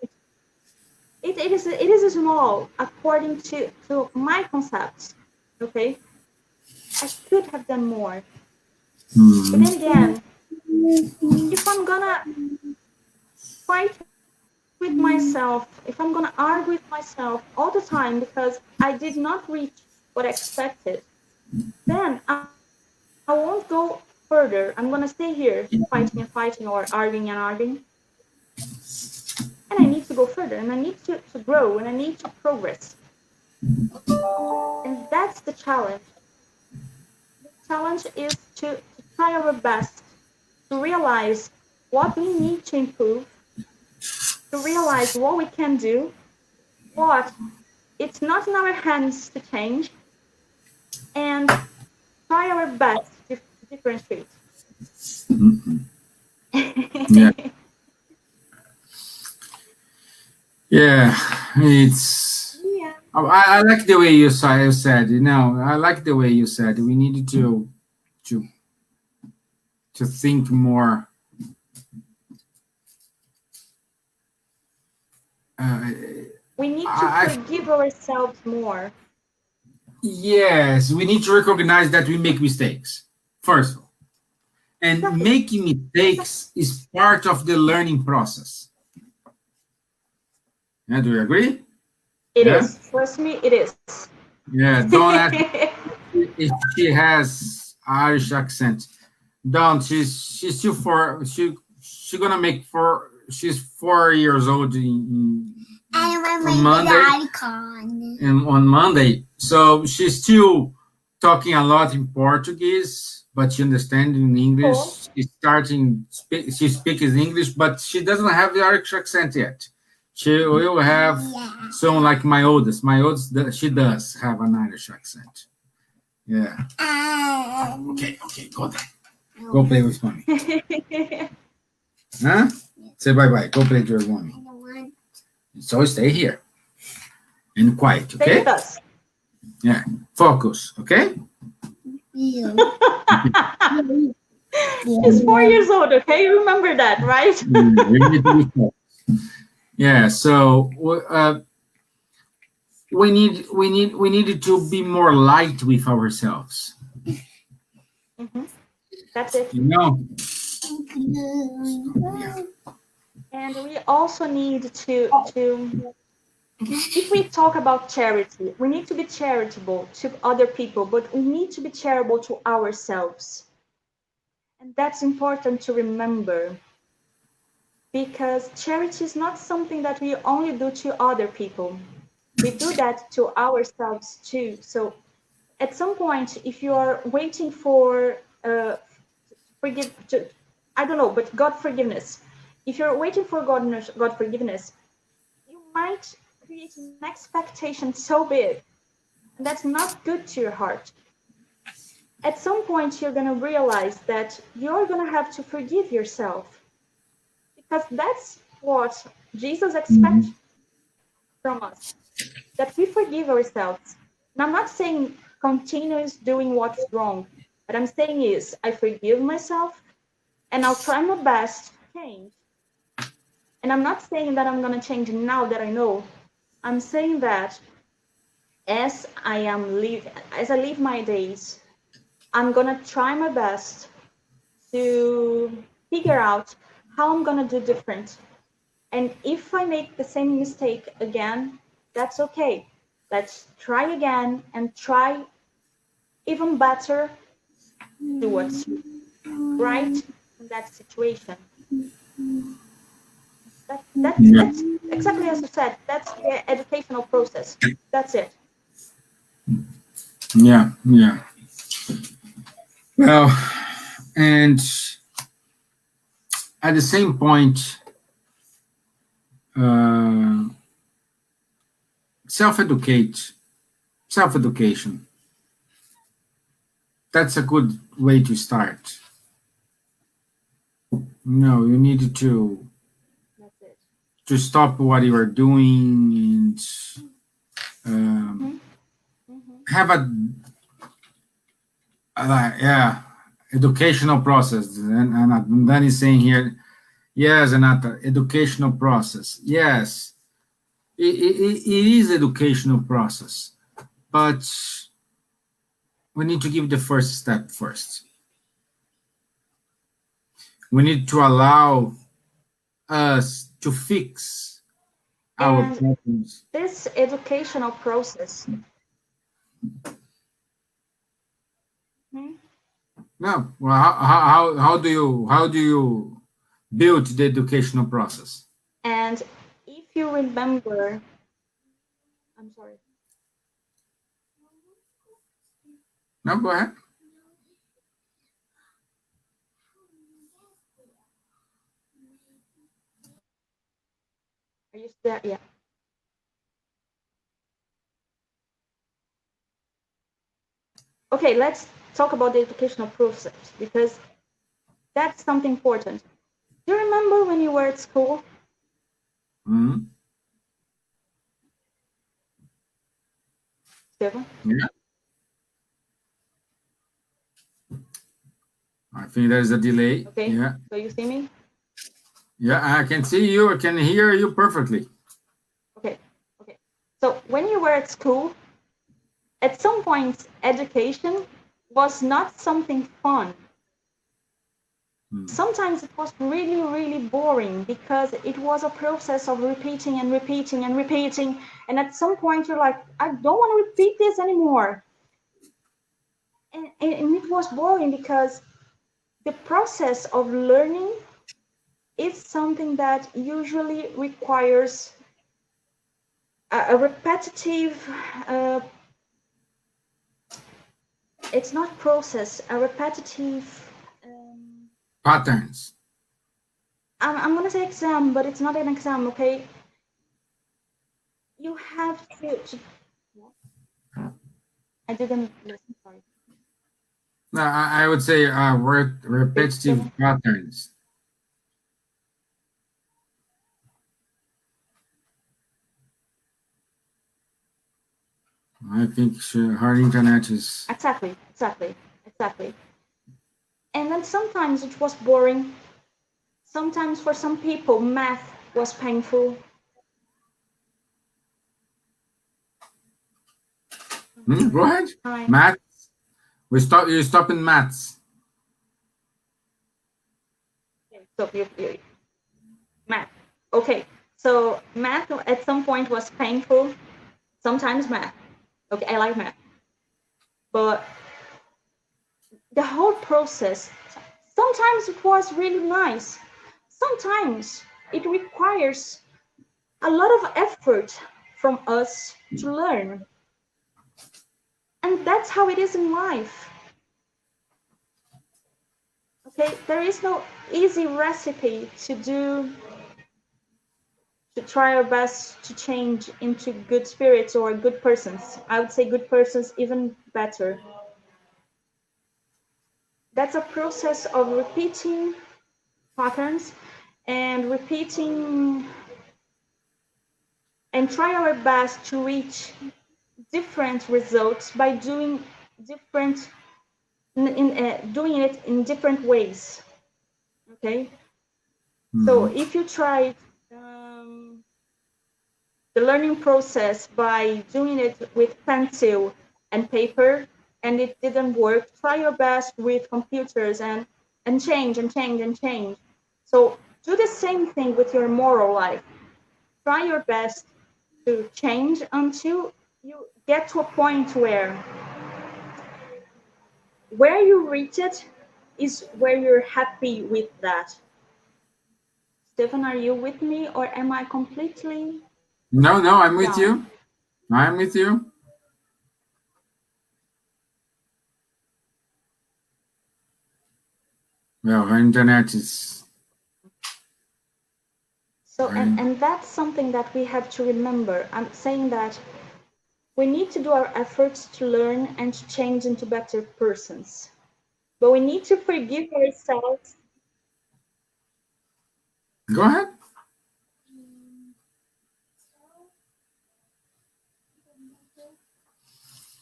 it is small according to my concepts. Okay, I could have done more. But Mhm. then again, if I'm gonna fight with myself, if I'm gonna argue with myself all the time because I did not reach what I expected, then I won't go further. I'm gonna stay here fighting and fighting or arguing and arguing. And I need to go further and I need to grow and I need to progress. And that's the challenge. The challenge is to try our best to realize what we need to improve, to realize what we can do, what it's not in our hands to change, and try our best to differentiate. Yeah. Yeah. It's. Yeah. I like the way you said. You know, I like the way you said. We needed to think more. Uh, We need to I, forgive ourselves more. yes, we need to recognize that we make mistakes first of all, and Exactly. making mistakes is part of the learning process. Yeah, do you agree? It Yeah. is. Trust me, it is. Yeah, don't ask if she has Irish accent. Don't. She's still four. She gonna make four. She's 4 years old on Monday. On Monday, so she's still talking a lot in Portuguese, but she understands in English. Cool. She's starting. She speaks English, but she doesn't have the Irish accent yet. She will have someone like my oldest. My oldest, she does have an Irish accent. Yeah. Okay, go there. Go play with mommy. Huh? Say bye-bye. Go play with your mommy. So stay here. And quiet, Stay okay? with us. Yeah. Focus, okay? Yeah. She's 4 years old, okay? Remember that, right? We need to be focused. Yeah, so we need to be more light with ourselves. That's it. You know? And we also need to if we talk about charity, we need to be charitable to other people, but we need to be charitable to ourselves. And that's important to remember, because charity is not something that we only do to other people. We do that to ourselves too. So at some point, if you are waiting for I don't know, but God forgiveness. If you're waiting for God forgiveness, you might create an expectation so big, and that's not good to your heart. At some point, you're going to realize that you're going to have to forgive yourself, because that's what Jesus expects from us, that we forgive ourselves. And I'm not saying continue doing what's wrong. What I'm saying is I forgive myself, and I'll try my best to change. And I'm not saying that I'm going to change now that I know. I'm saying that as I live my days, I'm going to try my best to figure out how I'm going to do different. And if I make the same mistake again, that's okay. Let's try again and try even better, do what's right in that situation. That's exactly as you said. That's the educational process. That's it. Yeah. Well, and at the same point, self-education. That's a good way to start. No, you need to That's it. stop what you are doing and have a educational process. And then he's saying here, yes, Renata, educational process. Yes, it is educational process, but we need to give the first step first. We need to allow us to fix our problems. This educational process. No, well, how do you build the educational process? And if you remember, I'm sorry. No, go ahead. Are you there? Yeah. Okay, let's talk about the educational process, because that's something important. Do you remember when you were at school? Mm-hmm. Stefan? Yeah. I think there's a delay. Okay. Yeah. So you see me? Yeah, I can see you. I can hear you perfectly. Okay. So when you were at school, at some point, education was not something fun. Sometimes it was really, really boring because it was a process of repeating and repeating and repeating. And at some point, you're like, I don't want to repeat this anymore. And it was boring because the process of learning is something that usually requires a repetitive, it's not process, a repetitive, patterns. I'm going to say exam, but it's not an exam, okay? You have to I didn't listen, sorry. No, I would say repetitive patterns. I think her internet is... Exactly. And then sometimes it was boring. Sometimes for some people, math was painful. Go ahead. Hi. Maths. You stop in maths. So math. Okay. So math at some point was painful. Sometimes math. Okay, I like math. But the whole process, sometimes it was really nice. Sometimes it requires a lot of effort from us to learn. And that's how it is in life. Okay, there is no easy recipe to try our best to change into good spirits or good persons. I would say good persons even better. That's a process of repeating patterns and repeating and try our best to reach different results by doing different doing it in different ways. Okay, so if you try the learning process by doing it with pencil and paper and it didn't work, try your best with computers and change and change and change. So do the same thing with your moral life. Try your best to change until you get to a point where you reach it is where you're happy with that. Stefan, are you with me or am I completely... No, I'm with you. I'm with you. Well, her internet is... So, and that's something that we have to remember. I'm saying that we need to do our efforts to learn and to change into better persons. But we need to forgive ourselves. Go ahead.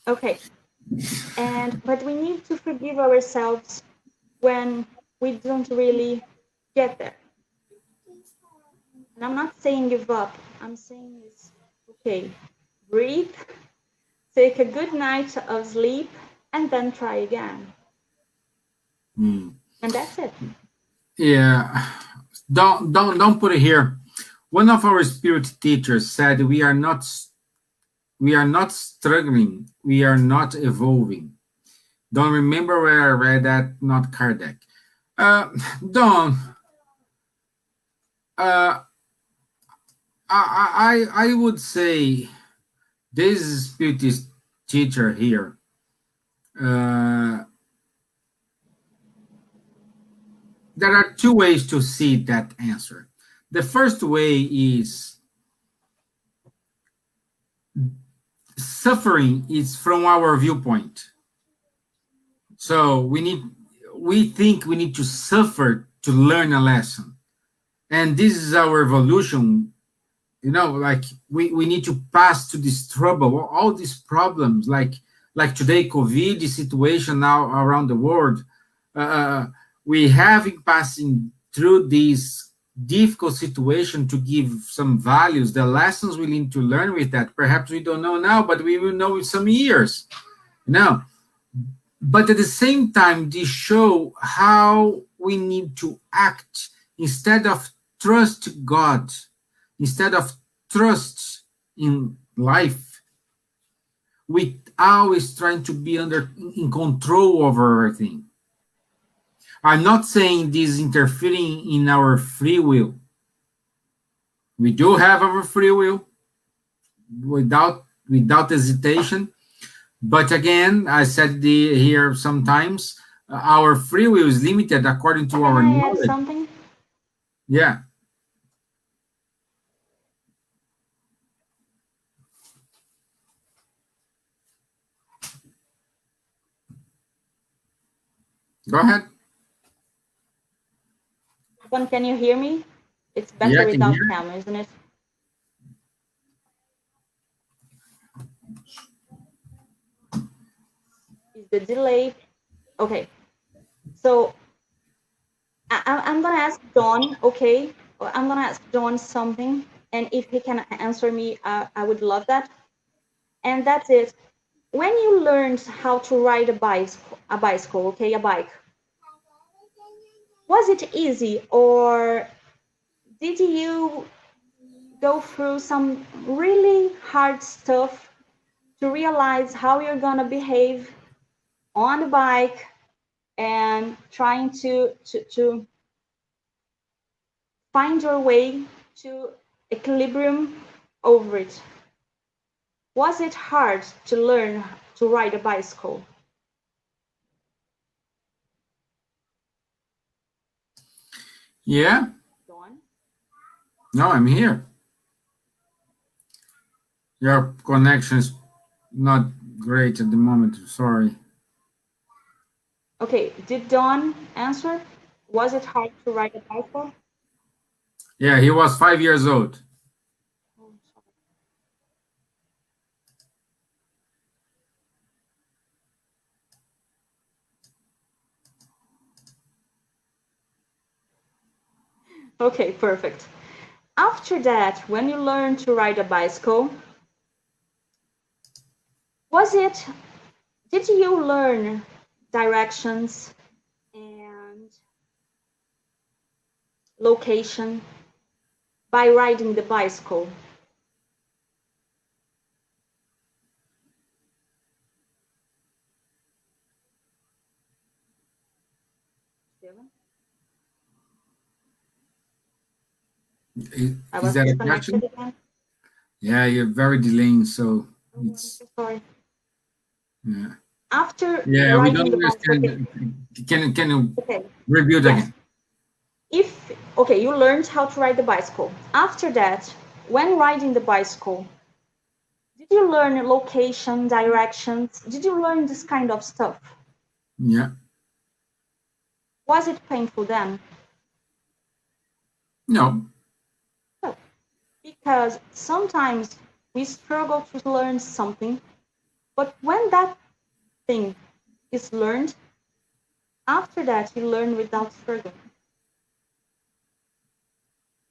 Okay. But we need to forgive ourselves when we don't really get there. And I'm not saying give up. I'm saying is, okay, breathe, take a good night of sleep, and then try again. And that's it. Yeah. Don't put it here. One of our spirit teachers said we are not struggling, we are not evolving. Don't remember where I read that, not Kardec. Don't. I would say this spiritist teacher here, there are two ways to see that answer. The first way is suffering is from our viewpoint. So we think we need to suffer to learn a lesson. And this is our evolution. Like we need to pass to this trouble, all these problems, like today, COVID situation now around the world. We have been passing through this difficult situation to give some values, the lessons we need to learn with that. Perhaps we don't know now, but we will know in some years. But at the same time, this show how we need to act instead of trust God, instead of trust in life. We always trying to be in control over everything. I'm not saying this interfering in our free will. We do have our free will without hesitation. But again, I said here sometimes, our free will is limited according to our Can I add knowledge. something? Yeah. Go ahead. Can you hear me? It's better Yeah, I can without hear you. camera, isn't it? Is the delay? Okay. So I'm gonna ask John, okay? I'm gonna ask John something, and if he can answer me, I would love that. And that's it. When you learned how to ride a bicycle, okay, a bike, was it easy, or did you go through some really hard stuff to realize how you're gonna behave on the bike and trying to find your way to equilibrium over it? Was it hard to learn to ride a bicycle? Yeah. John? No, I'm here. Your connection is not great at the moment. Sorry. Okay, did Don answer? Was it hard to ride a bicycle? Yeah, he was 5 years old. Oh, sorry. Okay, perfect. After that, when you learned to ride a bicycle, did you learn directions and location by riding the bicycle? I Is was that a disconnected question? again. Yeah, you're very delaying, so Oh, I'm it's so sorry. yeah. After Yeah, we don't riding the bicycle, understand. Can you okay, review it yes. again? Okay, you learned how to ride the bicycle. After that, when riding the bicycle, did you learn location, directions? Did you learn this kind of stuff? Yeah. Was it painful then? No. No, because sometimes we struggle to learn something, but when that thing is learned, after that you learn without struggling.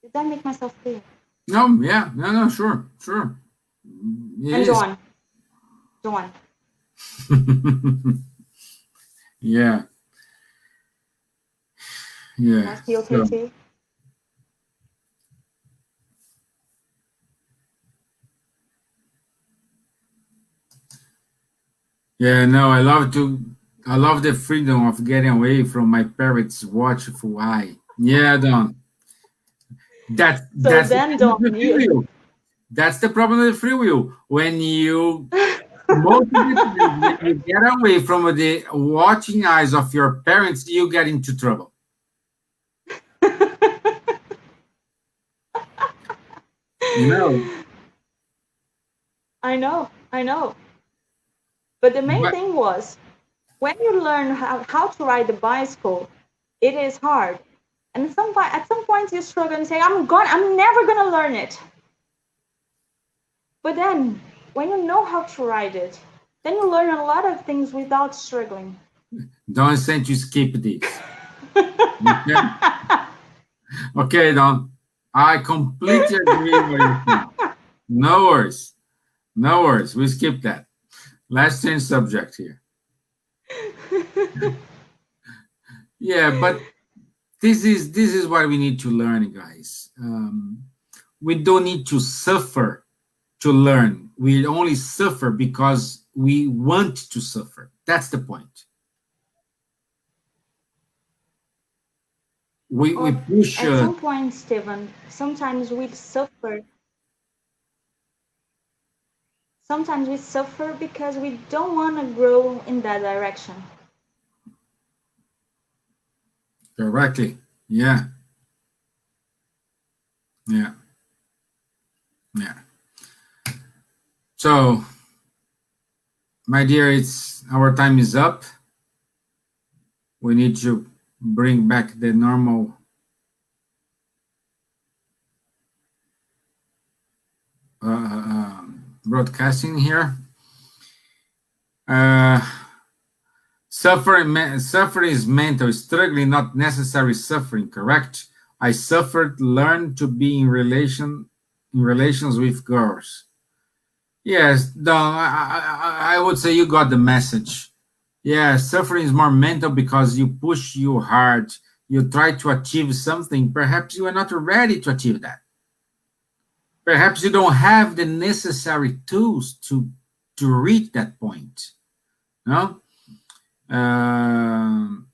Did that make myself clear? No. Yeah. No. Sure. Sure. It And is. John, Yeah. Yeah. was he okay So too? yeah. No. I love the freedom of getting away from my parents' watchful eye. Yeah, Don. So That's the then, problem John, with the free you. will. That's the problem with the free will. When you most of the time, when you get away from the watching eyes of your parents, you get into trouble. You know. I know. But the main But thing was when you learn how to ride the bicycle, it is hard. And at some point you struggle and say, I'm never gonna learn it. But then when you know how to ride it, then you learn a lot of things without struggling. don't send you skip this. Okay, okay, Don. I completely agree with you. No worries. No worries. We skip that. Let's change subject here. Yeah, but This is what we need to learn, guys. We don't need to suffer to learn. We only suffer because we want to suffer. That's the point. We push. At some point, Stephen, sometimes we suffer. Sometimes we suffer because we don't want to grow in that direction. Correctly. Yeah. Yeah. Yeah. So, my dear, it's our time is up. We need to bring back the normal broadcasting here. Suffering is mental, struggling, not necessary suffering, correct? I suffered, learned to be in relations with girls. Yes, I would say you got the message. Yeah, suffering is more mental because you push you hard. You try to achieve something. Perhaps you are not ready to achieve that. Perhaps you don't have the necessary tools to reach that point. No? And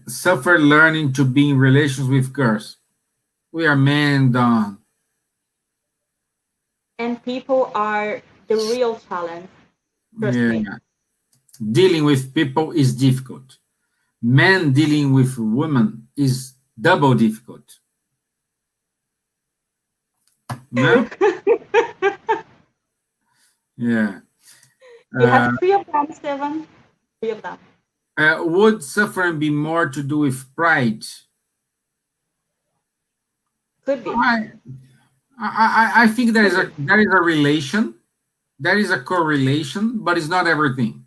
suffer learning to be in relations with girls. We are men, Don. And people are the real challenge. Trust me. Yeah. Dealing with people is difficult. Men dealing with women is double difficult. No? Yeah. You have 3 of them, Stephen. 3 of them. Would suffering be more to do with pride? Could be. I think there is a relation, there is a correlation, but it's not everything.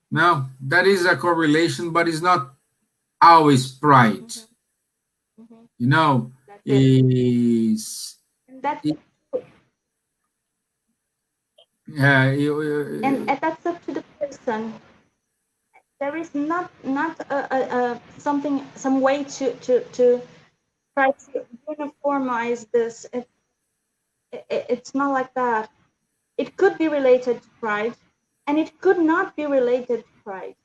No, that is a correlation, but it's not always pride. Mhm. You know, That's it. And that's and that's up to the person. There is not some way to try to uniformize this. It's not like that. It could be related to pride, and it could not be related to pride.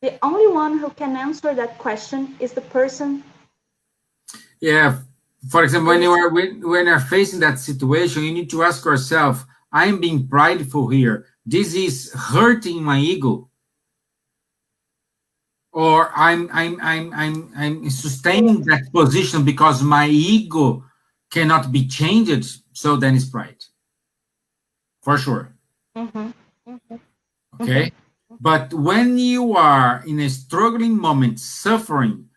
The only one who can answer that question is the person. Yeah. For example, when you're facing that situation, you need to ask yourself, I'm being prideful here. This is hurting my ego. Or I'm sustaining that position because my ego cannot be changed, so then it's pride. For sure. Mm-hmm. Mm-hmm. Okay. But when you are in a struggling moment, suffering,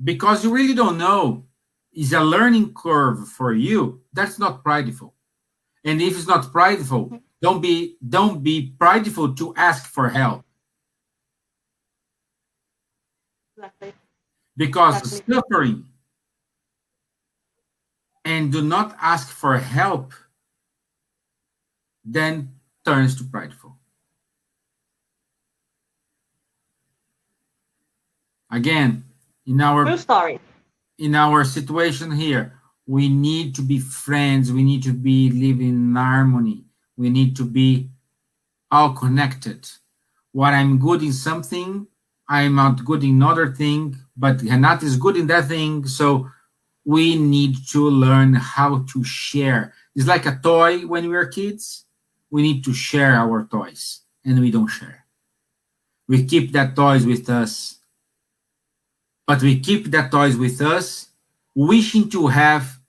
because you really don't know, is a learning curve for you, that's not prideful. And if it's not prideful, don't be prideful to ask for help. Exactly. Because Exactly. suffering and do not ask for help then turns to prideful. Again, in True story. our situation here, we need to be friends. We need to be living in harmony. We need to be all connected. What I'm good in something, I'm not good in another thing, but Renata is good in that thing. So we need to learn how to share. It's like a toy when we were kids. We need to share our toys, and we don't share. We keep that toys with us, but we keep that toys with us, wishing to have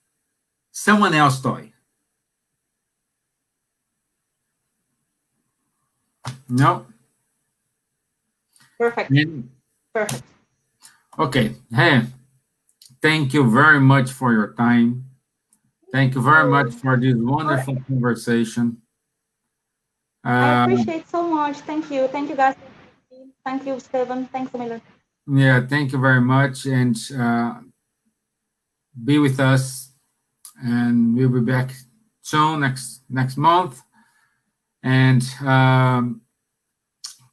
someone else's toy. No. Perfect. Perfect. Okay. Hey, thank you very much for your time. Thank you very much for this wonderful conversation. I appreciate so much. Thank you. Thank you, guys. Thank you, Stephen. Thanks a million. Yeah, thank you very much, and be with us, and we'll be back soon next month. And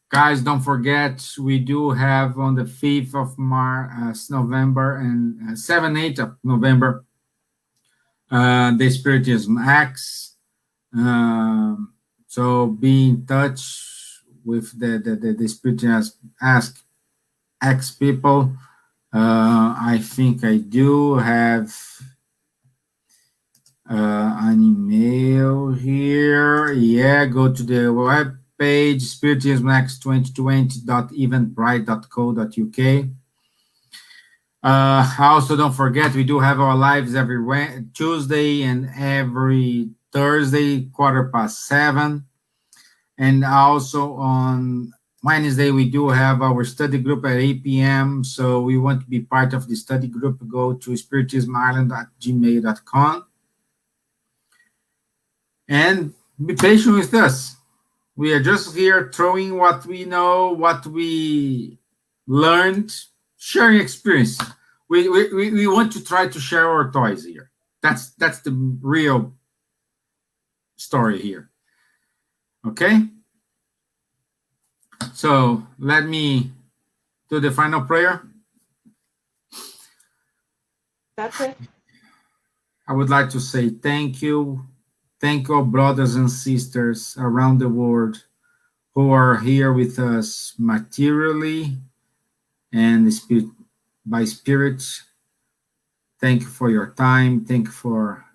guys, don't forget, we do have on the 5th of November and 7th, 8th of November, the Spiritism Acts. So be in touch with the Spiritism Ask people. I think I do have an email here. Yeah, go to the web page, spiritismx2020.eventbrite.co.uk. Also, don't forget, we do have our lives every Tuesday and every Thursday, 7:15. And also on Wednesday, we do have our study group at 8 p.m. So we want to be part of the study group. Go to spiritismireland@gmail.com. And be patient with us. We are just here throwing what we know, what we learned, sharing experience. We want to try to share our toys here. That's the real story here. Okay? So let me do the final prayer. That's it. I would like to say thank you. Thank our brothers and sisters around the world who are here with us materially and by spirit. Thank you for your time. Thank you for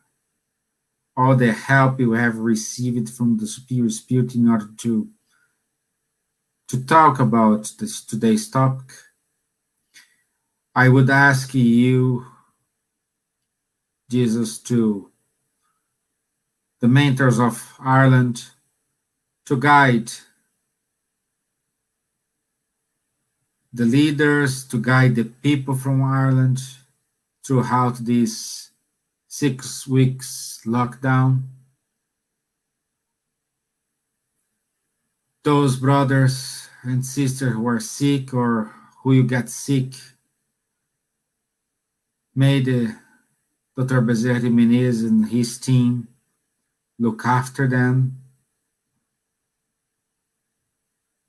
all the help you have received from the Superior Spirit in order to talk about today's topic. I would ask you, Jesus, to the mentors of Ireland, to guide the leaders, to guide the people from Ireland throughout this 6 weeks lockdown. Those brothers and sisters who are sick or who you get sick, may the Dr. Bezerra Jimenez and his team look after them.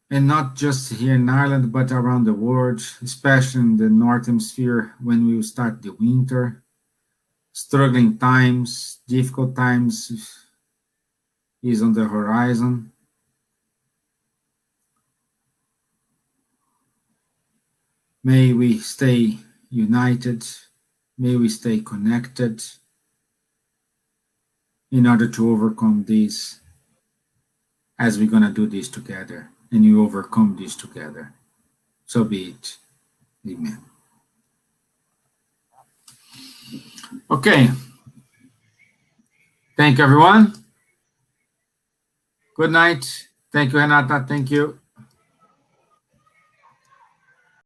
And not just here in Ireland, but around the world, especially in the North Hemisphere when we start the winter. Struggling times, difficult times is on the horizon. May we stay united. May we stay connected in order to overcome this, as we're going to do this together, and you overcome this together. So be it. Amen. Okay. Thank you, everyone. Good night. Thank you, Renata. Thank you.